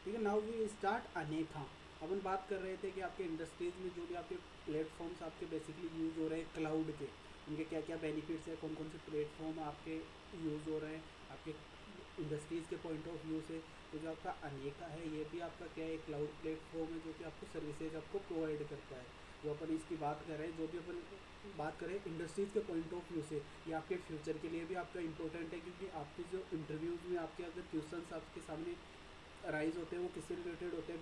ठीक है। Now we start अनेका। अपन बात कर रहे थे कि आपके इंडस्ट्रीज में जो भी आपके प्लेटफॉर्म्स आपके बेसिकली यूज़ हो रहे हैं क्लाउड के, उनके क्या क्या बेनिफिट्स है, कौन कौन से प्लेटफॉर्म आपके यूज़ हो रहे हैं आपके इंडस्ट्रीज़ के पॉइंट ऑफ व्यू से। तो जो आपका अनेका है ये भी आपका क्या है, क्लाउड प्लेटफॉर्म है जो कि आपको सर्विसेज आपको प्रोवाइड करता है। जो अपन इसकी बात कर रहे हैं, जो भी अपन बात करें इंडस्ट्रीज़ के पॉइंट ऑफ व्यू से, ये आपके फ्यूचर के लिए भी आपका इंपॉर्टेंट है, क्योंकि आपके जो इंटरव्यूज़ में आपके अगर क्वेश्चंस आपके सामने राइज होते हैं वो किससे रिलेटेड होते हैं,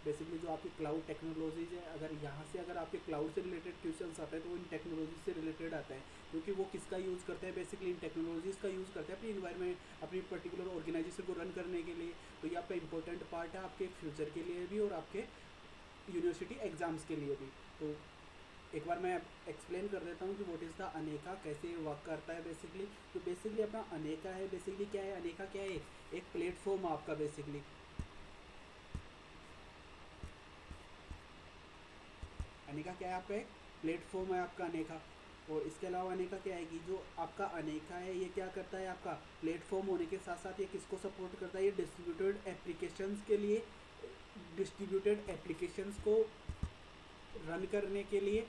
बेसिकली जो आपकी क्लाउड टेक्नोलॉजीज है, अगर यहाँ से अगर आपके क्लाउड से रिलेटेड क्वेश्चंस आते हैं तो वो इन टेक्नोलॉजी से रिलेटेड आता है, क्योंकि वो किसका यूज़ करते हैं, बेसिकली इन टेक्नोलॉजीज़ का यूज़ करते हैं अपनी इन्वायरमेंट अपनी पर्टिकुलर ऑर्गेनाइजेशन को रन करने के लिए। तो ये आपका इंपॉर्टेंट पार्ट है आपके फ्यूचर के लिए भी और आपके यूनिवर्सिटी एग्ज़ाम्स के लिए भी। तो एक बार मैं एक्सप्लेन कर देता हूँ कि व्हाट इज़ द अनेका, कैसे वर्क करता है बेसिकली। तो बेसिकली अपना अनेका है, बेसिकली क्या है अनेका, क्या है एक प्लेटफॉर्म आपका बेसिकली। अनेका क्या है आपका एक प्लेटफॉर्म है आपका अनेका। और इसके अलावा अनेका क्या है कि जो आपका अनेका है ये क्या करता है, आपका प्लेटफॉर्म होने के साथ साथ ये किसको सपोर्ट करता है, ये डिस्ट्रीब्यूटेड एप्लीकेशंस के लिए, डिस्ट्रीब्यूटेड एप्लीकेशंस को रन करने के लिए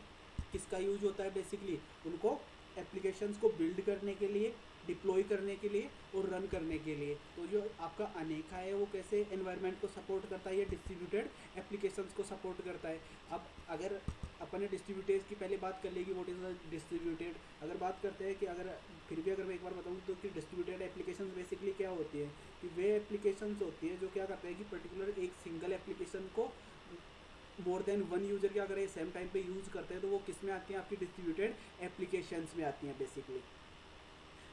किसका यूज होता है, बेसिकली उनको एप्लीकेशंस को बिल्ड करने के लिए, डिप्लॉय करने के लिए और रन करने के लिए। तो जो आपका अनेका है वो कैसे एनवायरनमेंट को सपोर्ट करता है, ये डिस्ट्रीब्यूटेड एप्लीकेशंस को सपोर्ट करता है। अब अगर अपन ने डिस्ट्रीब्यूटेड की पहले बात कर लेगी, व्हाट इज़ द डिस्ट्रीब्यूटेड। अगर बात करते हैं कि अगर फिर भी अगर मैं एक बार बताऊँ तो कि डिस्ट्रीब्यूटेड एप्लीकेशंस बेसिकली क्या होती है, कि वे एप्लीकेशंस होती है जो क्या करते हैं कि पर्टिकुलर एक सिंगल एप्लीकेशन को मोर देन वन यूजर क्या करें सेम टाइम पे यूज करते हैं, तो वो किस में आती हैं, आपकी डिस्ट्रीब्यूटेड एप्लीकेशंस में आती हैं बेसिकली।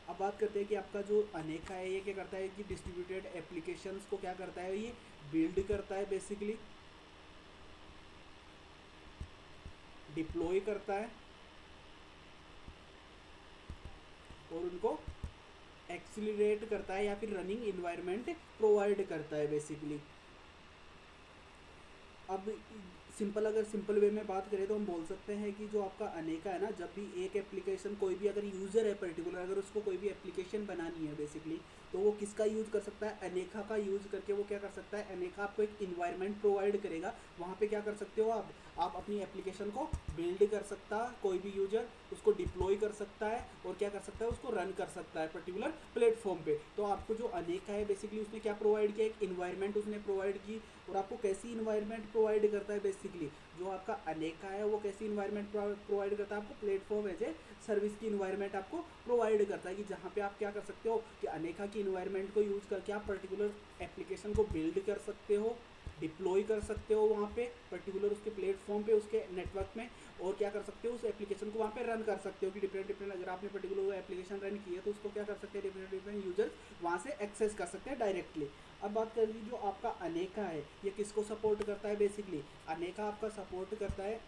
अब बात करते हैं कि आपका जो अनेका है ये क्या करता है कि डिस्ट्रीब्यूटेड एप्लीकेशंस को क्या करता है, ये बिल्ड करता है बेसिकली, डिप्लॉय करता है और उनको एक्सिलरेट करता है या फिर रनिंग इन्वायरमेंट प्रोवाइड करता है बेसिकली। अब सिंपल अगर सिंपल वे में बात करें तो हम बोल सकते हैं कि जो आपका अनेका है ना, जब भी एक एप्लीकेशन कोई भी अगर यूज़र है पर्टिकुलर, अगर उसको कोई भी एप्लीकेशन बनानी है बेसिकली, तो वो किसका यूज़ कर सकता है, अनेका का यूज़ करके वो क्या कर सकता है, अनेका आपको एक इन्वायरमेंट प्रोवाइड करेगा। वहाँ पे क्या कर सकते हो आप अपनी एप्लीकेशन को बिल्ड कर सकता है, कोई भी यूजर उसको डिप्लॉय कर सकता है और क्या कर सकता है, उसको रन कर सकता है पर्टिकुलर प्लेटफॉर्म पे। तो आपको जो अनेका है बेसिकली उसने क्या प्रोवाइड किया, एक इन्वायरमेंट उसने प्रोवाइड की। और आपको कैसी इन्वायरमेंट प्रोवाइड करता है, बेसिकली जो आपका अनेका है वो कैसी इन्वायरमेंट प्रोवाइड करता है, आपको प्लेटफॉर्म एज ए सर्विस की इन्वायरमेंट आपको प्रोवाइड करता है, कि जहाँ पे आप क्या कर सकते हो कि अनेका की इन्वायरमेंट को यूज़ करके आप पर्टिकुलर एप्लीकेशन को बिल्ड कर सकते हो, डिप्लॉय कर सकते हो वहाँ पे पर्टिकुलर उसके प्लेटफॉर्म पे, उसके नेटवर्क में। और क्या कर सकते हो, उस एप्लीकेशन को वहाँ पे रन कर सकते हो कि डिफरेंट डिफरेंट अगर आपने पर्टिकुलर एप्लीकेशन रन की है तो उसको क्या कर सकते हैं, डिफरेंट डिफरेंट यूजर्स वहाँ से एक्सेस कर सकते हैं डायरेक्टली। अब बात कर लीजिए जो आपका अनेका है ये किसको सपोर्ट करता है, बेसिकली अनेका आपका सपोर्ट करता है,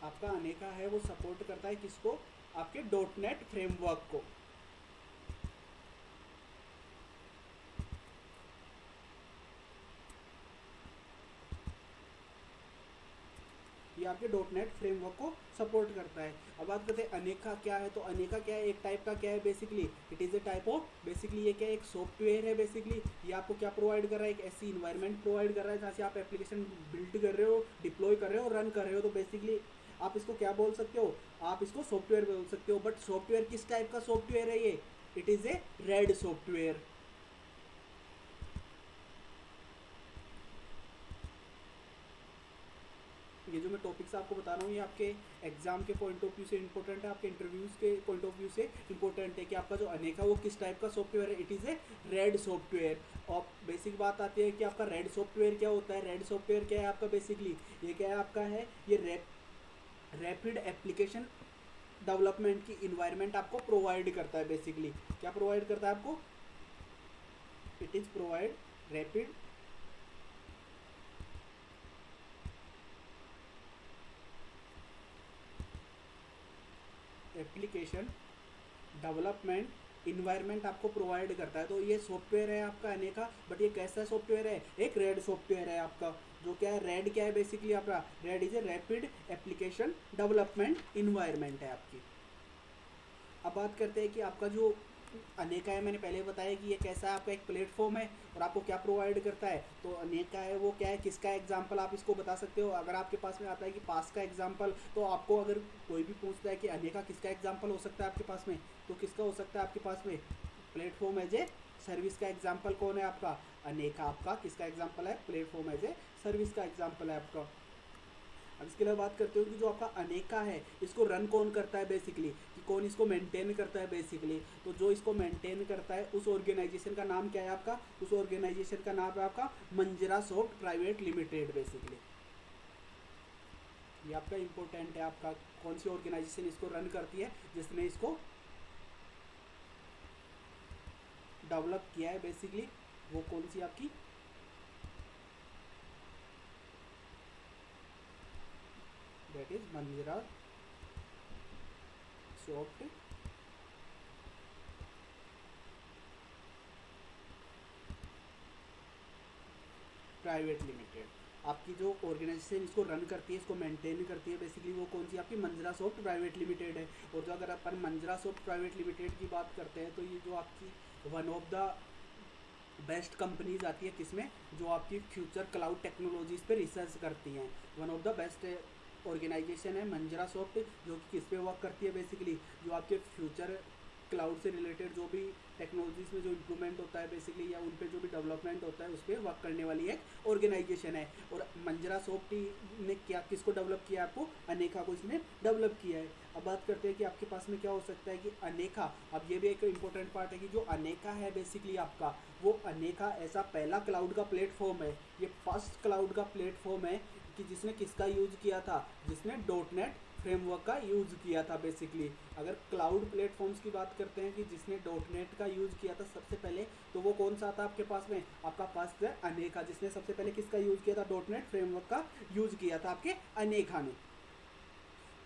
आपका अनेका है वो सपोर्ट करता है किसको, आपके डॉट नेट फ्रेमवर्क को। ये आपके डॉट नेट फ्रेमवर्क को सपोर्ट करता है। अब बात करते हैं अनेका क्या है, तो अनेका क्या है, एक टाइप का क्या है basically, it is a type of, basically ये क्या एक सॉफ्टवेयर है बेसिकली। ये आपको क्या प्रोवाइड कर रहा है, एक ऐसी इन्वायरमेंट प्रोवाइड कर रहा है जहाँ से आप एप्लीकेशन बिल्ड कर रहे हो, डिप्लॉय कर रहे हो, रन कर रहे हो। तो बेसिकली आप इसको क्या बोल सकते हो, आप इसको सॉफ्टवेयर बोल सकते हो। बट सॉफ्टवेयर किस टाइप का सॉफ्टवेयर है ये, it is a red software. ये जो मैं टॉपिक्स आपको बता रहा हूँ ये आपके एग्जाम के पॉइंट ऑफ व्यू से इंपॉर्टेंट है, आपके इंटरव्यूज के पॉइंट ऑफ व्यू से इंपॉर्टेंट है कि आपका जो अनेका वो किस टाइप का सॉफ्टवेयर है, it is a red software. और बेसिक बात आती है कि आपका रेड सॉफ्टवेयर क्या होता है, रेड सॉफ्टवेयर क्या है आपका, बेसिकली ये क्या है आपका है, ये रैपिड एप्लीकेशन डेवलपमेंट की इन्वायरमेंट आपको प्रोवाइड करता है बेसिकली। क्या प्रोवाइड करता है आपको, it is provide rapid application development environment आपको प्रोवाइड करता है। तो ये सॉफ्टवेयर है आपका अनेका। बट ये कैसा सॉफ्टवेयर है, एक रेड सॉफ्टवेयर है आपका। जो क्या है, रेड क्या है बेसिकली आपका, red is a rapid application development environment है आपकी। अब बात करते हैं कि आपका जो अनेका है मैंने पहले बताया कि ये कैसा है, आपका एक प्लेटफॉर्म है और आपको क्या प्रोवाइड करता है। तो अनेका है वो क्या है, किसका एग्जांपल आप इसको बता सकते हो। अगर आपके पास में आता है कि पास का एग्जांपल, तो आपको अगर कोई भी पूछता है कि अनेका किसका एग्जांपल हो सकता है आपके पास में, तो किसका हो सकता है आपके पास में, प्लेटफॉर्म एज ए सर्विस का एग्जाम्पल कौन है आपका, अनेका आपका किसका एग्जाम्पल है, प्लेटफॉर्म एज ए सर्विस का एग्जाम्पल है आपका। अब इसके अलावा बात करते हो कि जो आपका अनेका है इसको रन कौन करता है बेसिकली, कि कौन इसको मेंटेन करता है बेसिकली। तो जो इसको मेंटेन करता है उस ऑर्गेनाइजेशन का नाम क्या है आपका, उस ऑर्गेनाइजेशन का नाम है आपका Manjra soft private limited basically. ये आपका इंपॉर्टेंट है, आपका कौन सी ऑर्गेनाइजेशन इसको रन करती है, जिसने इसको डेवलप किया है बेसिकली, वो कौन सी आपकी, that is Manjra soft private limited. आपकी जो ऑर्गेनाइजेशन इसको रन करती है, इसको मेंटेन करती है बेसिकली, वो कौन सी आपकी मंजरा सॉफ्ट प्राइवेट लिमिटेड है। और जो अगर अपन मंजरा सॉफ्ट प्राइवेट लिमिटेड की बात करते हैं, तो ये जो आपकी one of the best companies आती है किसमें, जो आपकी फ्यूचर क्लाउड टेक्नोलॉजीज पे रिसर्च करती हैं। One of the best organization है मंजरा सॉफ्ट, जो कि किस पे वर्क करती है बेसिकली, जो आपके फ्यूचर क्लाउड से रिलेटेड जो भी टेक्नोलॉजीज में जो इम्प्रूवमेंट होता है बेसिकली, या उन पे जो भी डेवलपमेंट होता है उस पर वर्क करने वाली एक ऑर्गेनाइजेशन है। और मंजरा सॉफ्ट ने क्या किसको डेवलप किया, आपको अनेका को इसने डेवलप किया है। अब बात करते हैं कि आपके पास में क्या हो सकता है कि अनेका, अब ये भी एक इंपॉर्टेंट पार्ट है कि जो अनेका है बेसिकली आपका, वो अनेका ऐसा पहला क्लाउड का प्लेटफॉर्म है, ये फर्स्ट क्लाउड का प्लेटफॉर्म है कि जिसने किसका यूज किया था, जिसने डॉटनेट फ्रेमवर्क का यूज़ किया था बेसिकली। अगर क्लाउड प्लेटफॉर्म्स की बात करते हैं कि जिसने डॉटनेट का यूज़ किया था सबसे पहले, तो वो कौन सा था आपके पास में, आपका फर्स्ट है अनेका, जिसने सबसे पहले किसका यूज़ किया था, डॉटनेट फ्रेमवर्क का यूज़ किया था आपके अनेका ने।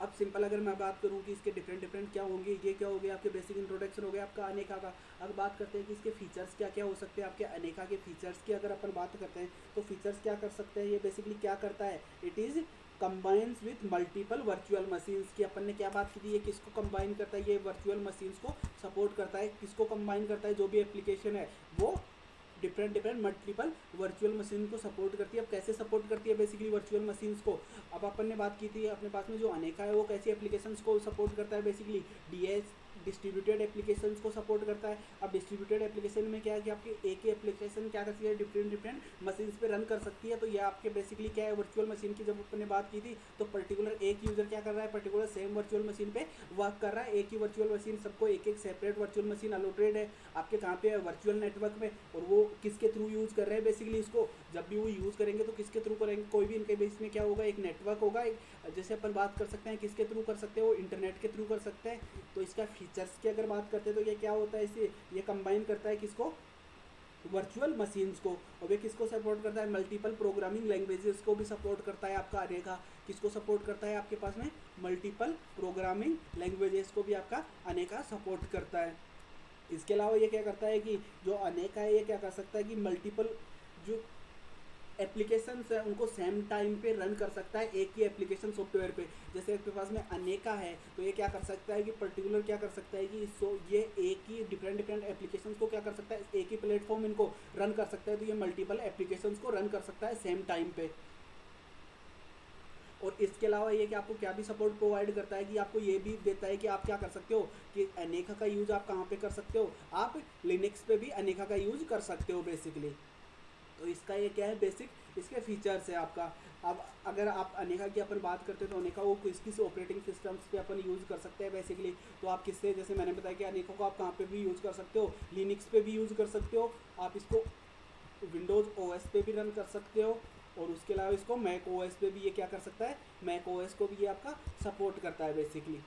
अब सिंपल अगर मैं बात करूं कि इसके डिफरेंट क्या होंगे, ये क्या हो गया आपके बेसिक इंट्रोडक्शन हो गया आपका अनेका का। अब बात करते हैं कि इसके फीचर्स क्या क्या हो सकते हैं आपके अनेका के फीचर्स की। अगर अपन बात करते हैं तो फीचर्स क्या कर सकते हैं, ये बेसिकली क्या करता है, it is combines with multiple virtual machines की। अपन ने क्या बात की थी, ये किसको कंबाइन करता है, ये वर्चुअल मशीन्स को सपोर्ट करता है। किसको कंबाइन करता है, जो भी एप्लीकेशन है वो डिफरेंट मल्टीपल वर्चुअल मशीन को सपोर्ट करती है। अब कैसे सपोर्ट करती है बेसिकली वर्चुअल मशीन्स को, अब अपन ने बात की थी अपने पास में जो अनेका है वो कैसी एप्लीकेशंस को सपोर्ट करता है बेसिकली, डीएस डिस्ट्रीब्यूटेड एप्लीकेशंस को सपोर्ट करता है। अब डिस्ट्रीब्यूटेड एप्लीकेशन में क्या है कि आपकी एक ही एप्लीकेशन क्या करती है, डिफरेंट मशीन्स पे रन कर सकती है। तो ये आपके बेसिकली क्या है, वर्चुअल मशीन की जब अपन ने बात की थी तो पर्टिकुलर एक यूजर क्या कर रहा है, पर्टिकुलर सेम वर्चुअल मशीन पे वर्क कर रहा है। एक ही वर्चुअल मशीन, सबको एक सेपरेट वर्चुअल मशीन अलॉटेड है आपके कहाँ पे, वर्चुअल नेटवर्क में। और वो किसके थ्रू यूज़ कर रहे हैं बेसिकली इसको, जब भी वो यूज़ करेंगे तो किसके थ्रू करेंगे, कोई भी इनके बेस में क्या होगा, एक नेटवर्क होगा। एक जैसे अपन बात कर सकते हैं किसके थ्रू कर सकते हैं, वो इंटरनेट के थ्रू कर सकते हैं। तो इसका फीचर्स की अगर बात करते हैं तो ये क्या होता है, इसे ये कंबाइन करता है किसको, वर्चुअल मशीन्स को। और ये किसको सपोर्ट करता है, मल्टीपल प्रोग्रामिंग लैंग्वेजेस को भी सपोर्ट करता है आपका अनेका। किसको सपोर्ट करता है आपके पास में, मल्टीपल प्रोग्रामिंग लैंग्वेजेस को भी आपका अनेका सपोर्ट करता है। इसके अलावा ये क्या करता है कि जो अनेका है ये क्या कर सकता है कि मल्टीपल जो एप्लीकेशंस है उनको सेम टाइम पे रन कर सकता है एक ही एप्लीकेशन सॉफ्टवेयर पे। जैसे आपके पास में अनेका है तो ये क्या कर सकता है कि पर्टिकुलर क्या कर सकता है कि ये एक ही डिफरेंट एप्लीकेशंस को क्या कर सकता है, एक ही प्लेटफॉर्म इनको रन कर सकता है। तो ये मल्टीपल एप्लीकेशंस को रन कर सकता है सेम टाइम पे। और इसके अलावा ये कि आपको क्या भी सपोर्ट प्रोवाइड करता है कि आपको ये भी देता है कि आप क्या कर सकते हो कि अनेका का यूज़ आप कहाँ पे कर सकते हो, आप लिनक्स पे भी अनेका का यूज़ कर सकते हो बेसिकली। तो इसका ये क्या है, बेसिक इसके फीचर्स है आपका। अब अगर आप अनेका की अपन बात करते हैं तो अनेका वो किस ऑपरेटिंग सिस्टम्स पे अपन यूज़ कर सकते हैं बेसिकली। तो आप किससे, जैसे मैंने बताया कि अनेका को आप कहाँ पे भी यूज़ कर सकते हो, लिनक्स पे भी यूज़ कर सकते हो, आप इसको विंडोज़ ओएस पे भी रन कर सकते हो। और उसके अलावा इसको मैक ओएस पे भी ये क्या कर सकता है, मैक ओएस को भी ये आपका सपोर्ट करता है बेसिकली।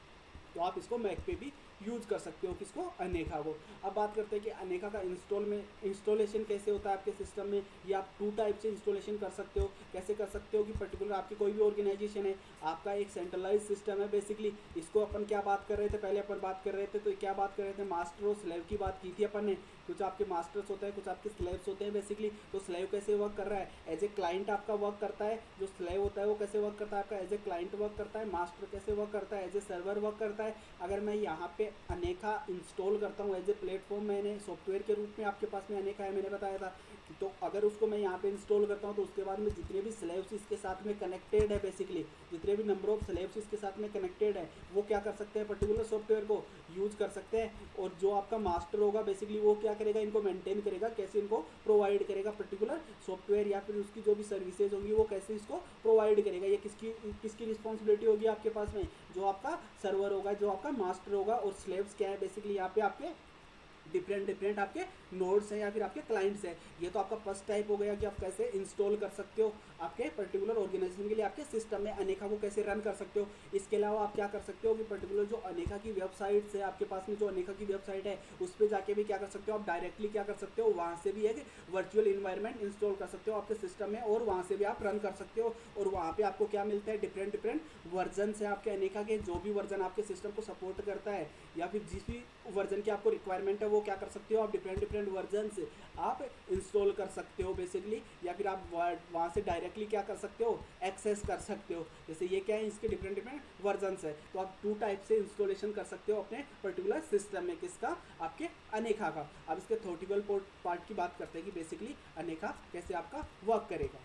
तो आप इसको मैक पे भी यूज़ कर सकते हो किसको, अनेका को। अब बात करते हैं कि अनेका का इंस्टॉलेशन कैसे होता है आपके सिस्टम में। ये आप 2 टाइप से इंस्टॉलेशन कर सकते हो। कैसे कर सकते हो कि पर्टिकुलर आपकी कोई भी ऑर्गेनाइजेशन है, आपका एक सेंट्रलाइज सिस्टम है बेसिकली। इसको अपन क्या बात कर रहे थे, पहले अपन बात कर रहे थे तो क्या बात कर रहे थे, मास्टर और स्लेव की बात की थी अपन ने कुछ आपके मास्टर्स होते हैं, कुछ आपके स्लेव्स होते हैं बेसिकली। तो स्लेव कैसे वर्क कर रहा है, एज ए क्लाइंट आपका वर्क करता है। जो स्लेव होता है वो कैसे वर्क करता है आपका, एज ए क्लाइंट वर्क करता है। मास्टर कैसे वर्क करता है, एज ए सर्वर वर्क करता है। अगर मैं यहाँ पे अनेका इंस्टॉल करता हूँ एज ए प्लेटफॉर्म, मैंने सॉफ्टवेयर के रूप में आपके पास में अनेका है, मैंने बताया था। तो अगर उसको मैं यहाँ पे इंस्टॉल करता हूँ तो उसके बाद में जितने भी स्लेव्स इसके साथ में कनेक्टेड है बेसिकली, जितने भी नंबर ऑफ स्लेव्स इसके साथ में कनेक्टेड है, वो क्या कर सकते हैं, पर्टिकुलर सॉफ्टवेयर को यूज कर सकते हैं। और जो आपका मास्टर होगा बेसिकली वो क्या करेगा, इनको मेंटेन करेगा, कैसे इनको प्रोवाइड करेगा, पर्टिकुलर सॉफ्टवेयर या फिर उसकी जो भी सर्विसेज होंगी वो कैसे इसको प्रोवाइड करेगा। ये किसकी किसकी रिस्पॉन्सिबिलिटी होगी आपके पास में, जो आपका सर्वर होगा, जो आपका मास्टर होगा। और स्लेव्स क्या है बेसिकली, यहाँ पे आपके डिफरेंट आपके नोड्स हैं या फिर आपके क्लाइंट्स हैं। ये तो आपका फर्स्ट टाइप हो गया कि आप कैसे इंस्टॉल कर सकते हो आपके पर्टिकुलर ऑर्गेनाइजेशन के लिए, आपके सिस्टम में अनेका को कैसे रन कर सकते हो। इसके अलावा आप क्या कर सकते हो कि पर्टिकुलर जो अनेका की वेबसाइट्स है आपके पास में, जो अनेका की वेबसाइट है उस पर जाके भी क्या कर सकते हो आप, डायरेक्टली क्या कर सकते हो, वहाँ से भी एक वर्चुअल इन्वायरमेंट इंस्टॉल कर सकते हो आपके सिस्टम में, और वहाँ से भी आप रन कर सकते हो। और वहाँ पे आपको क्या मिलता है, डिफरेंट वर्जन है आपके अनेका के। जो भी वर्जन आपके सिस्टम को सपोर्ट करता है या फिर जिस भी वर्जन की आपको रिक्वायरमेंट है, वो क्या कर सकते हो आप, डिफरेंट वर्जन से आप इंस्टॉल कर सकते हो बेसिकली। या फिर आप वहाँ से डायरेक्टली क्या कर सकते हो, एक्सेस कर सकते हो। जैसे ये क्या है, इसके डिफरेंट वर्जन है, तो आप 2 टाइप से इंस्टॉलेशन कर सकते हो अपने पर्टिकुलर सिस्टम में। किसका, आपके अनेका का। अब इसके थ्योरेटिकल पार्ट की बात करते हैं कि बेसिकली अनेका कैसे आपका वर्क करेगा।